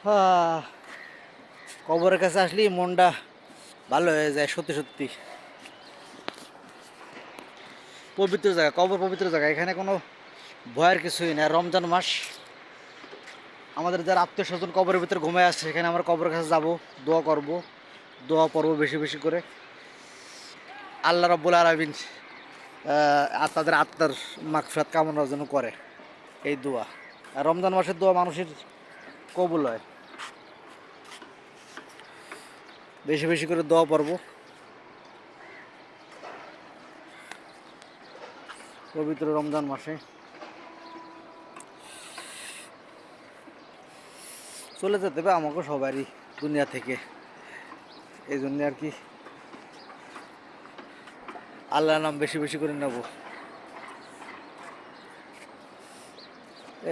আহ, কবরের কাছে আসলে মনটা ভালো হয়ে যায়, সত্যি সত্যি। পবিত্র জায়গা, কবর পবিত্র জায়গা, এখানে কোনো ভয়ের কিছুই না। রমজান মাস, আমাদের যারা আত্মীয় স্বজন কবরের ভিতরে ঘুমায় আসছে, সেখানে আমরা কবরের কাছে যাব, দোয়া করব, দোয়া পড়বো বেশি বেশি করে। আল্লাহ রাব্বুল আলামিন আর তাদের আত্মার মাগফিরাত কামনার জন্য করে এই দোয়া। আর রমজান মাসের দোয়া মানুষের কবুল হয়। বেশি বেশি করে দোয়া পড়বো পবিত্র রমজান মাসে। চলে যেতে হবে আমাকে সবারই দুনিয়া থেকে, এই জন্যে আর কি আল্লাহর নাম বেশি বেশি করে নেব।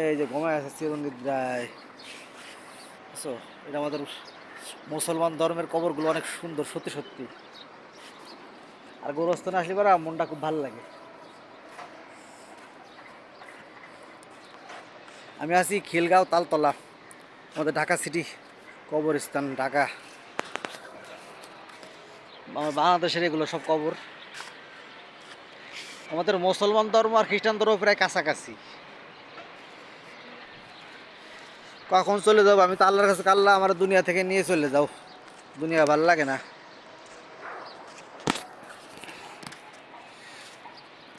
এই যে ঘুমায় আছে চিরনিদ্রায়, বুঝছো? এটা আমাদের মুসলমান ধর্মের কবরগুলো অনেক সুন্দর, সত্যি সত্যি। আর গোরস্থানে আসলে পরে মনটা খুব ভালো লাগে। আমি আছি খিলগাঁও তালতলা, আমাদের ঢাকা সিটি কবরস্থান, ঢাকা। আমার বাংলাদেশের এগুলো সব কবর। আমাদের মুসলমান ধর্ম আর খ্রিস্টান ধর্ম প্রায় কাছাকাছি। কখন চলে যাবো? আমি তো আল্লাহর কাছে, আল্লাহ আমার দুনিয়া থেকে নিয়ে চলে যাও, দুনিয়া ভালো লাগে না।